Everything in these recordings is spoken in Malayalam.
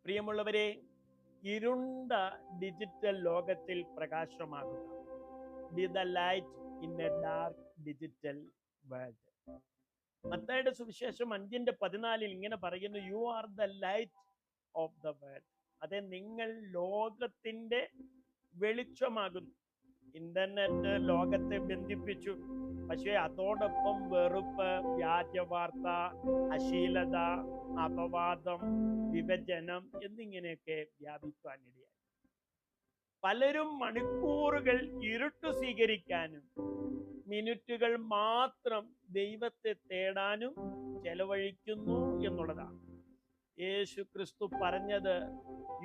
പ്രിയമുള്ളവരെ, ഇരുണ്ട ഡിജിറ്റൽ ലോകത്തിൽ പ്രകാശമാകുക. Be the light in a dark digital world. മത്തായിയുടെ സുവിശേഷം 5:14 ഇങ്ങനെ പറയുന്നു, you are the light of the world. അതെ, നിങ്ങൾ ലോകത്തിന്റെ വെളിച്ചമാകുന്നു. ഇന്റർനെറ്റ് ലോകത്തെ ബന്ധിപ്പിച്ചു. പക്ഷേ അതോടൊപ്പം വെറുപ്പ്, വ്യാജവാർത്ത, അശ്ലീലത, അപവാദം, വിഭജനം എന്നിങ്ങനെയൊക്കെ വ്യാപിക്കാനിടയായി. പലരും മണിക്കൂറുകൾ ഇരുട്ട് സ്വീകരിക്കാനും മിനിറ്റുകൾ മാത്രം ദൈവത്തെ തേടാനും ചെലവഴിക്കുന്നു എന്നുള്ളതാണ്. യേശു ക്രിസ്തു പറഞ്ഞത്,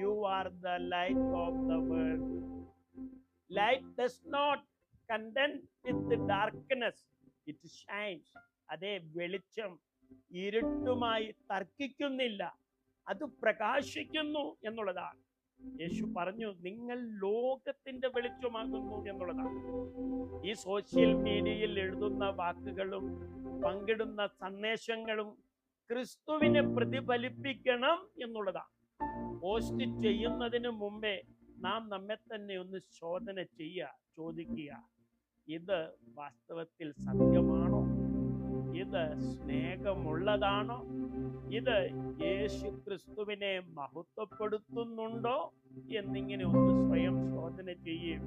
you are the light of the world. Light does not content with darkness, it shines. അതേ, വെളിച്ചം ഇരുട്ടുമായി തർക്കിക്കുന്നില്ല, അത് പ്രകാശിക്കുന്നു എന്നുള്ളതാണ്. യേശു പറഞ്ഞു, നിങ്ങൾ ലോകത്തിന്റെ വെളിച്ചമാകുന്നു എന്നുള്ളതാണ്. ഈ സോഷ്യൽ മീഡിയയിൽ എഴുതുന്ന വാക്കുകളും പങ്കിടുന്ന സന്ദേശങ്ങളും ക്രിസ്തുവിനെ പ്രതിഫലിപ്പിക്കണം എന്നുള്ളതാണ്. പോസ്റ്റ് ചെയ്യുന്നതിന് മുമ്പേ നാം നമ്മെ തന്നെ ഒന്ന് ശോധന ചെയ്യുക, ചോദിക്കുക, ഇത് വാസ്തവത്തിൽ സത്യമാണോ? ഇത് സ്നേഹമുള്ളതാണോ? ഇത് യേശു ക്രിസ്തുവിനെ മഹത്വപ്പെടുത്തുന്നുണ്ടോ എന്നിങ്ങനെ ഒന്ന് സ്വയം ശോധന ചെയ്യുകയും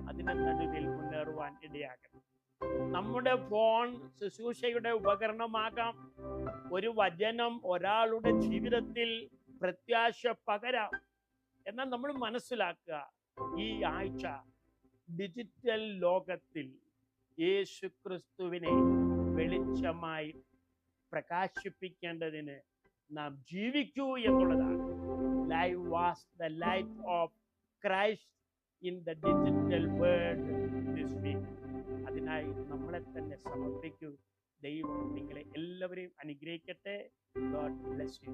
അതിന് നടുവിൽ മുന്നേറുവാൻ ഇടയാകണം. നമ്മുടെ ഫോൺ ശുശ്രൂഷയുടെ ഉപകരണമാകാം. ഒരു വചനം ഒരാളുടെ ജീവിതത്തിൽ പ്രത്യാശ പകരാം. എന്നാൽ നമ്മൾ മനസ്സിലാക്കുക, ഈ ആഴ്ച ഡിജിറ്റൽ ലോകത്തിൽ യേശു ക്രിസ്തുവിനെ വെളിച്ചമായി പ്രകാശിപ്പിക്കേണ്ടതിന് നാം ജീവിക്കൂ എന്നുള്ളതാണ്. Live was the light of Christ in the digital world this week. അതിനായി നമ്മളെ തന്നെ സമർപ്പിക്കൂ. ദൈവം നിങ്ങളെ എല്ലാവരെയും അനുഗ്രഹിക്കട്ടെ. God bless U.